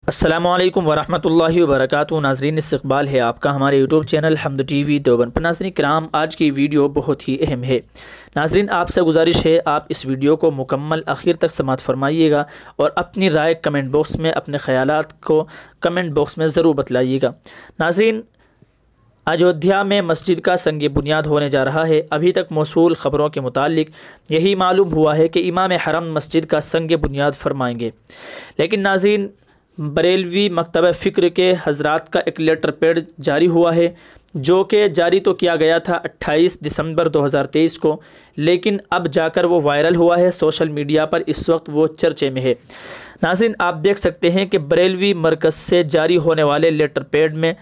السلام علیکم ورحمۃ اللہ وبرکاتہ۔ ناظرین، استقبال ہے آپ کا ہمارے یوٹیوب چینل حمد ٹی وی دیوبند پر۔ ناظرین کرام، آج کی ویڈیو بہت ہی اہم ہے۔ ناظرین، آپ سے گزارش ہے آپ اس ویڈیو کو مکمل آخر تک سماعت فرمائیے گا اور اپنی رائے کمنٹ باکس میں، اپنے خیالات کو کمنٹ باکس میں ضرور بتلائیے گا۔ ناظرین، اجودھیا میں مسجد کا سنگ بنیاد ہونے جا رہا ہے۔ ابھی تک موصول خبروں کے مطابق یہی معلوم ہوا ہے کہ امام حرم مسجد کا سنگ بنیاد فرمائیں گے، لیکن ناظرین بریلوی مکتبہ فکر کے حضرات کا ایک لیٹر پیڈ جاری ہوا ہے، جو کہ جاری تو کیا گیا تھا 28 دسمبر 2023 کو، لیکن اب جا کر وہ وائرل ہوا ہے سوشل میڈیا پر۔ اس وقت وہ چرچے میں ہے۔ ناظرین، آپ دیکھ سکتے ہیں کہ بریلوی مرکز سے جاری ہونے والے لیٹر پیڈ میں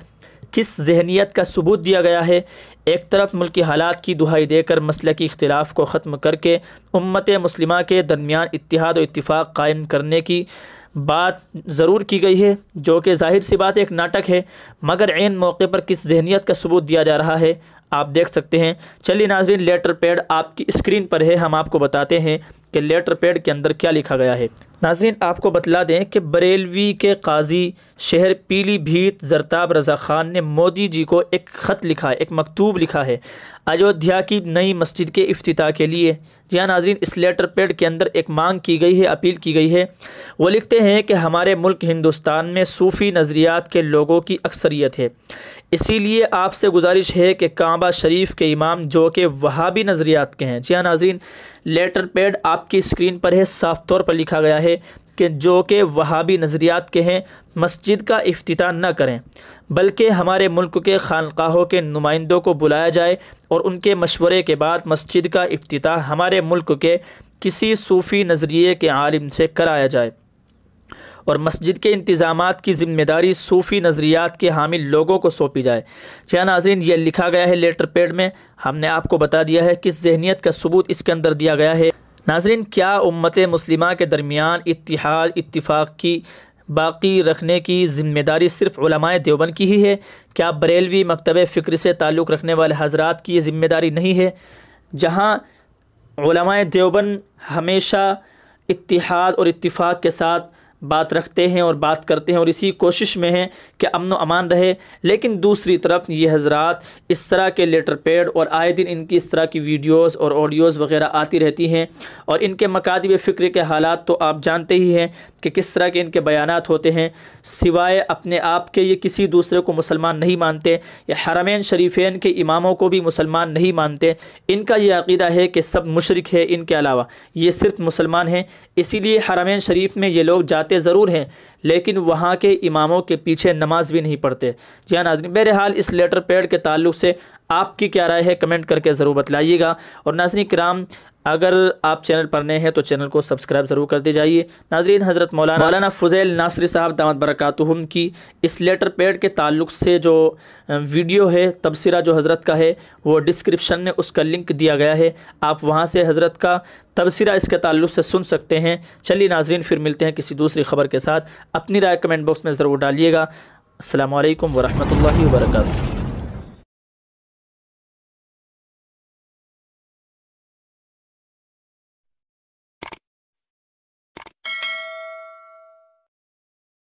کس ذہنیت کا ثبوت دیا گیا ہے۔ ایک طرف ملکی حالات کی دہائی دے کر مسلکی اختلاف کو ختم کر کے امت مسلمہ کے درمیان اتحاد و اتفاق قائم کرنے کی بات ضرور کی گئی ہے، جو کہ ظاہر سی بات ایک ناٹک ہے، مگر عین موقع پر کس ذہنیت کا ثبوت دیا جا رہا ہے آپ دیکھ سکتے ہیں۔ چلیے ناظرین، لیٹر پیڈ آپ کی اسکرین پر ہے، ہم آپ کو بتاتے ہیں کہ لیٹر پیڈ کے اندر کیا لکھا گیا ہے۔ ناظرین، آپ کو بتلا دیں کہ بریلوی کے قاضی شہر پیلی بھیت زرتاب رضا خان نے مودی جی کو ایک خط لکھا ہے، ایک مکتوب لکھا ہے اجودھیا کی نئی مسجد کے افتتاح کے لیے۔ جی ہاں ناظرین، اس لیٹر پیڈ کے اندر ایک مانگ کی گئی ہے، اپیل کی گئی ہے۔ وہ لکھتے ہیں کہ ہمارے ملک ہندوستان میں صوفی نظریات کے لوگوں کی اکثریت ہے، اسی لیے آپ سے گزارش ہے کہ کعبہ شریف کے امام جو کہ وہابی نظریات کے ہیں، جی ہاں ناظرین لیٹر پیڈ آپ کی اسکرین پر ہے، صاف طور پر لکھا گیا ہے کہ جو کہ وہابی نظریات کے ہیں مسجد کا افتتاح نہ کریں، بلکہ ہمارے ملک کے خانقاہوں کے نمائندوں کو بلایا جائے اور ان کے مشورے کے بعد مسجد کا افتتاح ہمارے ملک کے کسی صوفی نظریے کے عالم سے کرایا جائے اور مسجد کے انتظامات کی ذمہ داری صوفی نظریات کے حامل لوگوں کو سونپی جائے۔ کیا ناظرین، یہ لکھا گیا ہے لیٹر پیڈ میں، ہم نے آپ کو بتا دیا ہے کس ذہنیت کا ثبوت اس کے اندر دیا گیا ہے۔ ناظرین، کیا امت مسلمہ کے درمیان اتحاد اتفاق کی باقی رکھنے کی ذمہ داری صرف علماء دیوبند کی ہی ہے؟ کیا بریلوی مکتبہ فکر سے تعلق رکھنے والے حضرات کی یہ ذمہ داری نہیں ہے؟ جہاں علماء دیوبند ہمیشہ اتحاد اور اتفاق کے ساتھ بات رکھتے ہیں اور بات کرتے ہیں اور اسی کوشش میں ہیں کہ امن و امان رہے، لیکن دوسری طرف یہ حضرات اس طرح کے لیٹر پیڈ اور آئے دن ان کی اس طرح کی ویڈیوز اور آڈیوز وغیرہ آتی رہتی ہیں، اور ان کے مکاتب فکر کے حالات تو آپ جانتے ہی ہیں کہ کس طرح کے ان کے بیانات ہوتے ہیں۔ سوائے اپنے آپ کے یہ کسی دوسرے کو مسلمان نہیں مانتے، یہ حرمین شریفین کے اماموں کو بھی مسلمان نہیں مانتے۔ ان کا یہ عقیدہ ہے کہ سب مشرک ہے، ان کے علاوہ یہ صرف مسلمان ہیں۔ اسی لیے حرمین شریف میں یہ لوگ جاتے ضرور ہیں، لیکن وہاں کے اماموں کے پیچھے نماز بھی نہیں پڑھتے۔ جی ہاں ناظرین، بہرحال اس لیٹر پیڈ کے تعلق سے آپ کی کیا رائے ہے کمنٹ کر کے ضرور بتلائیے گا۔ اور ناظرین کرام، اگر آپ چینل پر نئے ہیں تو چینل کو سبسکرائب ضرور کر دے جائیے۔ ناظرین، حضرت مولانا فضیل ناصری صاحب دامت برکاتہم کی اس لیٹر پیڈ کے تعلق سے جو ویڈیو ہے، تبصرہ جو حضرت کا ہے، وہ ڈسکرپشن میں اس کا لنک دیا گیا ہے، آپ وہاں سے حضرت کا تبصرہ اس کے تعلق سے سن سکتے ہیں۔ چلیے ناظرین، پھر ملتے ہیں کسی دوسری خبر کے ساتھ۔ اپنی رائے کمنٹ باکس میں ضرور ڈالیے گا۔ السلام علیکم ورحمۃ اللہ وبرکاتہ۔